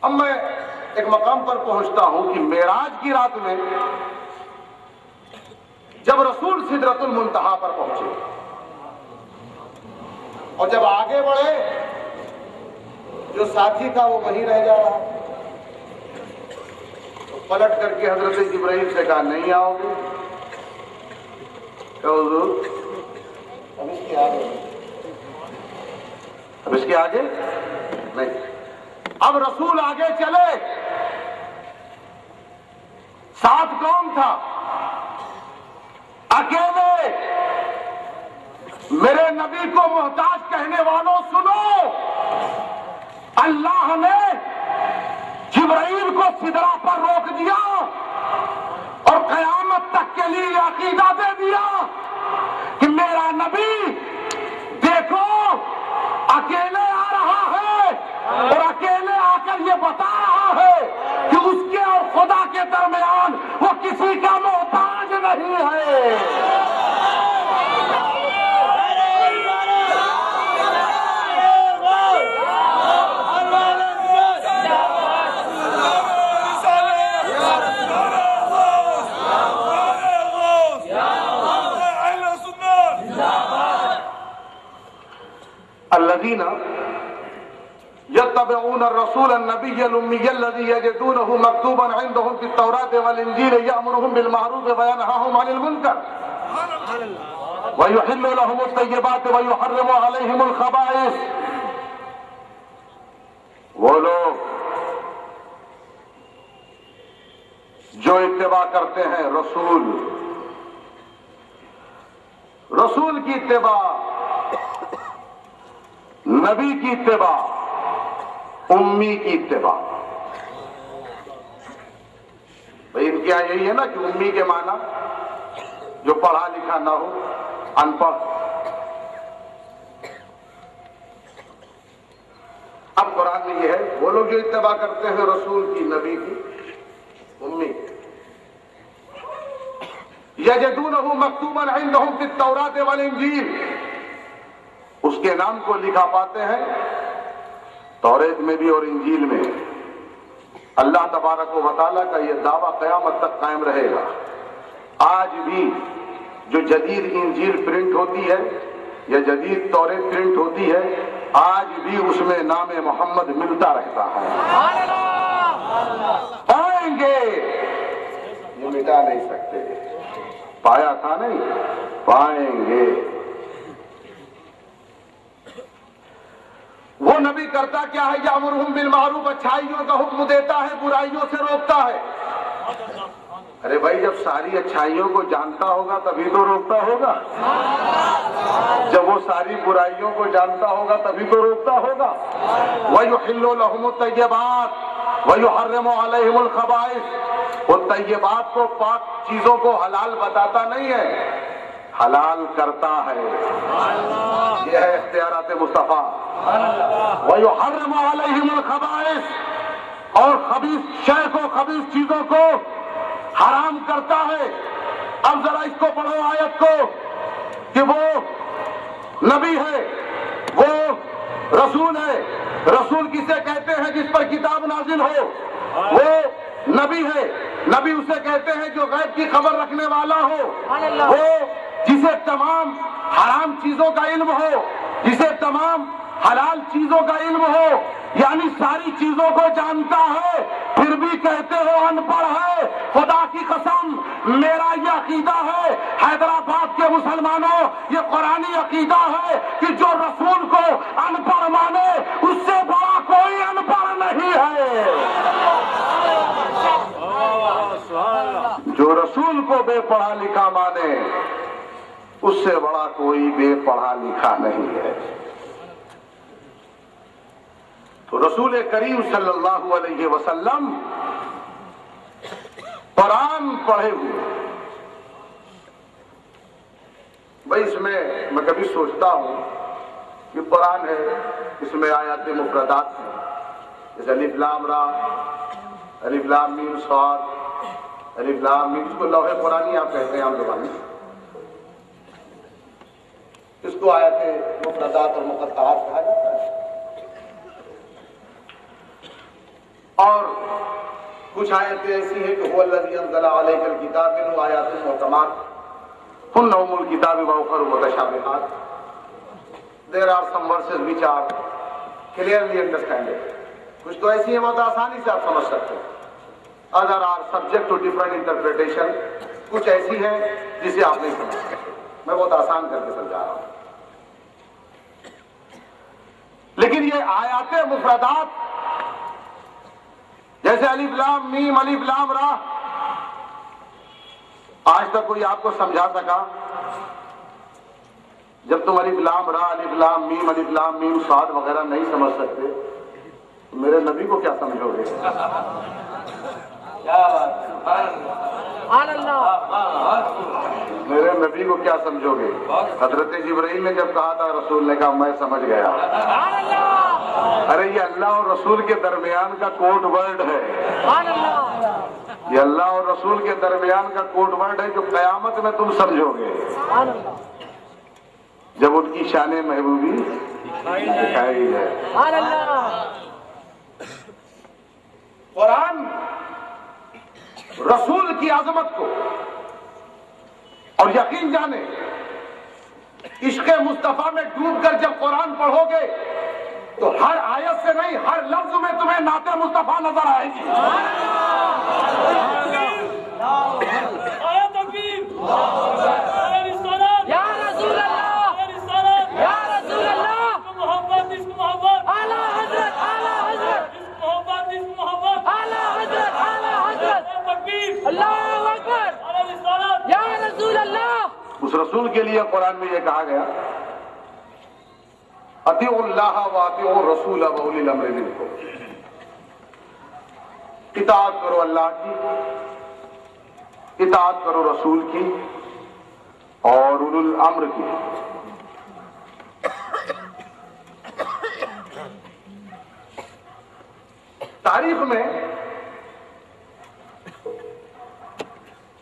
اب میں ایک مقام پر پہنچتا ہوں کہ معراج کی رات میں جب رسول سدرۃ المنتہا پر پہنچے اور جب آگے بڑھے جو ساتھی تھا وہ وہیں رہ جا رہا، تو پلٹ کر کے حضرت جبرائیل سے کہا نہیں آؤ گے؟ کہ حضور اب اس کے آگے نہیں۔ اب رسول آگے چلے، ساتھ کون تھا؟ اکیلے۔ میرے نبی کو محتاج کہنے والوں سنو، اللہ نے جبرائیل کو سدرہ پر روک دیا اور قیامت تک کے لیے عقیدہ دے دیا کہ میرا نبی دیکھو اکیلے آ رہا ہے اور اکیلے آ کر یہ بتا رہا ہے کہ اس کے اور خدا کے درمیان وہ کسی کا محتاج نہیں ہے۔ الذين يتبعون الرسول النبي الأمي الذي يجدونه مكتوبا عندهم في التوراة والإنجيل يأمرهم بالمعروف وينهاهم عن المنكر ويحل لهم الطيبات ويحرم عليهم الخبائث۔ وہ لوگ جو اتباع کرتے ہیں رسول کی اتباع، نبی کی اتباع، امی کی اتباع۔ بھئی ان کے یہاں یہی ہے نا کہ امی کے معنی جو پڑھا لکھا نہ ہو، ان پڑھ۔ اب قرآن میں یہ ہے وہ لوگ جو اتباع کرتے ہیں رسول کی، نبی کی، امی، یجدونہ مکتوبا عندہم فی التوراۃ والانجیل، اس کے نام کو لکھا پاتے ہیں توریت میں بھی اور انجیل میں۔ اللہ تبارک و تعالیٰ کا یہ دعویٰ قیامت تک قائم رہے گا۔ آج بھی جو جدید انجیل پرنٹ ہوتی ہے یا جدید توریت پرنٹ ہوتی ہے، آج بھی اس میں نام محمد ملتا رہتا ہے۔ پائیں گے، یہ مٹا نہیں سکتے، پایا تھا نہیں، پائیں گے۔ وہ نبی کرتا کیا ہے؟ یامرہم بالمعروف، اچھائیوں کا حکم دیتا ہے، برائیوں سے روکتا ہے۔ ارے بھائی جب ساری اچھائیوں کو جانتا ہوگا تبھی تو روکتا ہوگا، جب وہ ساری برائیوں کو جانتا ہوگا تبھی تو روکتا ہوگا۔ وَيُحِلُّ لَهُمُ الطَّيِّبَاتِ وَيُحَرِّمُ عَلَيْهِمُ الْخَبَائِثَ، وہ طیبات کو، پاک چیزوں کو حلال بتاتا نہیں ہے، حلال کرتا ہے۔ یہ ہے اختیارات مصطفیٰ۔ وَيُحَرِّمُ عَلَيْهِمُ الْخَبَائِثَ، اور خبیث شے کو، خبیث چیزوں کو حرام کرتا ہے۔ اب ذرا اس کو پڑھو آیت کو کہ وہ نبی ہے، وہ رسول ہے۔ رسول کسے کہتے ہیں؟ جس پر کتاب نازل ہو۔ وہ نبی ہے، نبی اسے کہتے ہیں جو غیب کی خبر رکھنے والا ہو، وہ جسے تمام حرام چیزوں کا علم ہو، جسے تمام حلال چیزوں کا علم ہو، یعنی ساری چیزوں کو جانتا ہے، پھر بھی کہتے ہو ان پڑھ ہے۔ خدا کی قسم میرا یہ عقیدہ ہے، حیدرآباد کے مسلمانوں یہ قرآنی عقیدہ ہے کہ جو رسول کو ان پڑھ مانے اس سے بڑا کوئی ان پڑھ نہیں ہے۔ جو رسول کو بے پڑھا لکھا مانے اس سے بڑا کوئی بے پڑھا لکھا نہیں ہے۔ تو رسول کریم صلی اللہ علیہ وسلم قرآن پڑھے ہوئے۔ بھائی اس میں کبھی سوچتا ہوں کہ قرآن ہے، اس میں آیات مفردات ہیں، جیسے الف لام را، الف لام میم صاد، الف لام میم، اس کو لوح قرآنی آپ کہتے ہیں عام زبان میں، اس کو آیات مفردات اور مقطعات کہا جاتا ہے۔ اور کچھ آیتیں ایسی ہیں کہ هو الذی انزل علیک الکتاب منہ آیات محکمات هن ام الکتاب واخر متشابہات. There are some verses which are clearly understandable. کچھ تو ایسی ہیں بہت آسانی سے آپ سمجھ سکتے ہیں. Other are subject to different interpretation. کچھ ایسی ہیں جسے آپ نہیں سمجھ سکتے. میں بہت آسان کر کے سمجھا رہا ہوں. لیکن یہ آیات مفردات جیسے الف لام میم الف لام را، آج تک کوئی آپ کو سمجھا سکا؟ جب تم الف لام را الف لام میم صاد وغیرہ نہیں سمجھ سکتے تو میرے نبی کو کیا سمجھو گے؟ میرے نبی کو کیا سمجھو گے؟ حضرت جبرائیل نے جب کہا تھا رسول نے کہا میں سمجھ گیا. ارے یہ اللہ اور رسول کے درمیان کا کوڈ ورڈ ہے. یہ اللہ اور رسول کے درمیان کا کوڈ ورڈ ہے جو قیامت میں تم سمجھو گے جب ان کی شان محبوبی دکھائی ہے. قرآن رسول کی عظمت کو اور یقین جانے عشق مصطفیٰ میں ڈوب کر جب قرآن پڑھو گے تو ہر آیت سے نہیں ہر لفظ میں تمہیں نعت مصطفیٰ نظر آئے گی. یا رسول اللہ یا رسول اللہ اعلیٰ حضرت اعلیٰ حضرت اعلیٰ حضرت اعلیٰ حضرت اللہ اکبر یا رسول اللہ. اس رسول کے لیے قرآن میں یہ کہا گیا اطیعوا اللہ واطیعوا الرسول واولی الامر منکم. اطاعت کرو اللہ کی، اطاعت کرو رسول کی اور اولو الامر کی. تاریخ میں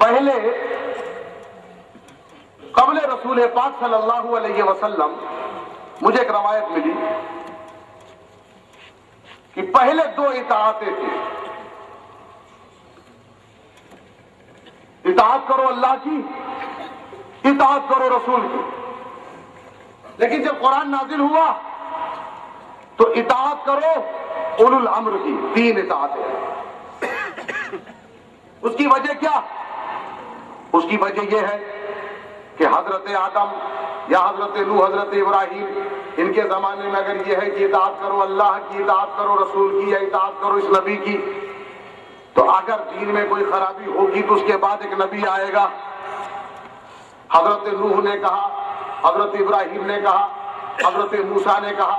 پہلے قبل رسول پاک صلی اللہ علیہ وسلم مجھے ایک روایت ملی کہ پہلے دو اطاعتیں تھیں. اطاعت کرو اللہ کی، اطاعت کرو رسول کی. لیکن جب قرآن نازل ہوا تو اطاعت کرو اولو الامر کی. تین اطاعتیں. اس کی وجہ کیا؟ اس کی وجہ یہ ہے کہ حضرت آدم یا حضرت نوح حضرت ابراہیم ان کے زمانے میں اگر یہ ہے کہ اطاعت کرو اللہ کی، اطاعت کرو رسول کی یا اطاعت کرو اس نبی کی، تو اگر دین میں کوئی خرابی ہوگی تو اس کے بعد ایک نبی آئے گا. حضرت نوح نے کہا، حضرت ابراہیم نے کہا، حضرت موسیٰ نے کہا،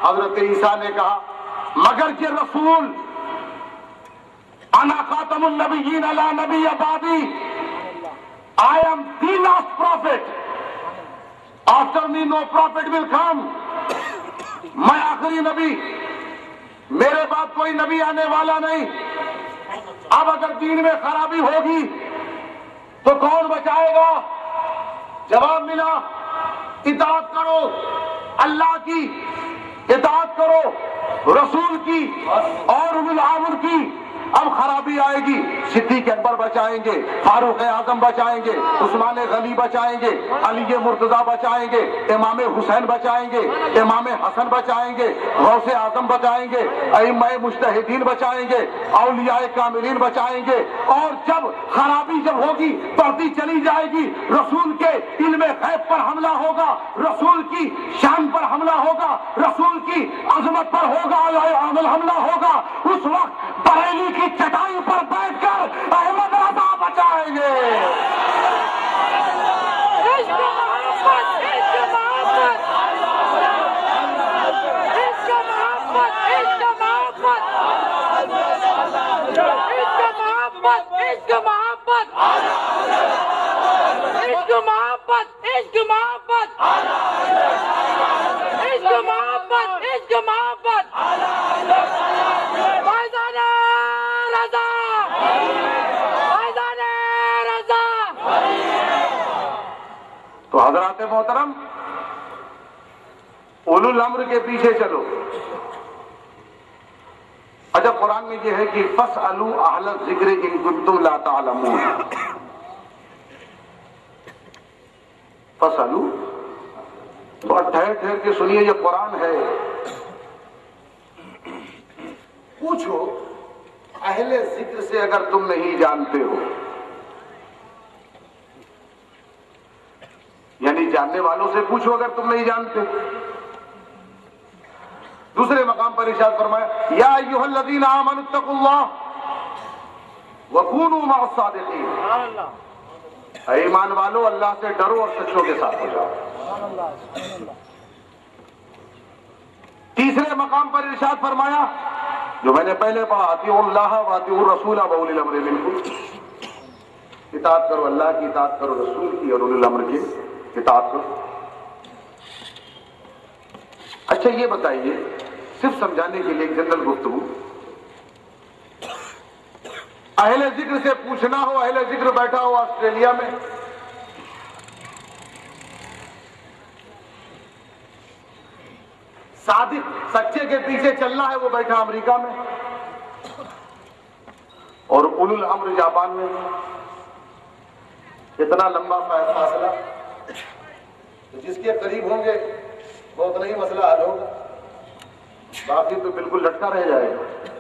حضرت عیسیٰ نے کہا، مگر یہ رسول انا خاتم النبیین لا نبی بعدی، I am the last prophet. After me no prophet will come. میں آخری نبی، میرے بعد کوئی نبی آنے والا نہیں. اب اگر دین میں خرابی ہوگی تو کون بچائے گا؟ جواب ملا اطاعت کرو اللہ کی، اطاعت کرو رسول کی اور اولو الامر کی. اب خرابی آئے گی، صدیق اکبر بچائیں گے، فاروق اعظم بچائیں گے، عثمان غنی بچائیں گے، علی مرتضیٰ بچائیں گے، امام حسین بچائیں گے، امام حسن بچائیں گے، غوث اعظم بچائیں گے، ائمہ مجتہدین بچائیں گے، اولیاء کاملین بچائیں گے. اور جب خرابی جب ہوگی بڑھتی چلی جائے گی، رسول کے علم غیب پر حملہ ہوگا، رسول کی شان پر حملہ ہوگا، رسول کی عظمت پر ہوگا عمل حملہ ہوگا. اس وقت بریلی کی چٹائی پر بیٹھ کر احمد رضا بچائیں گے. عشق محبت عشق محبت عشق محبت عشق محبت عشق محبت عشق محبت عشق محبت عشق محبت عشق محبت عشق محبت فیضان رضا فیضان رضا. تو حضرات محترم اولو الامر کے پیچھے چلو. اچھا قرآن میں یہ ہے کہ فَاسْأَلُوا أَهْلَ الذِّكْرِ إِن كُنتُمْ لَا تَعْلَمُونَ. فَاسْأَلُوا تو ٹھہر ٹھہر کے سنیے، یہ قرآن ہے. پوچھو اہل ذکر سے اگر تم نہیں جانتے ہو، یعنی جاننے والوں سے پوچھو اگر تم نہیں جانتے. دوسرے مقام پر ارشاد فرمایا یا ایھا الذین آمنوا اتقوا اللہ وکونوا مع الصادقین. اے ایمان والو اللہ سے ڈرو اور سچوں کے ساتھ ہو جاؤ. تیسرے مقام پر ارشاد فرمایا جو میں نے پہلے پڑھا اطیعوا اللہ واطیعوا الرسول واولی الامر منکم. اطاعت کرو اللہ کی، اطاعت کرو رسول کی، اور اولی الامر کی اطاعت کرو. اچھا یہ بتائیے، صرف سمجھانے کے لیے ایک جنرل گفتگو، اہل ذکر سے پوچھنا ہو، اہل ذکر بیٹھا ہو آسٹریلیا میں، صادق سچے کے پیچھے چلنا ہے وہ بیٹھا امریکہ میں، اور اولو الامر جاپان میں. اتنا لمبا فاصلہ، جس کے قریب ہوں گے وہ اتنا ہی مسئلہ حل ہوگا، باقی تو بالکل لٹکا رہ جائے گا.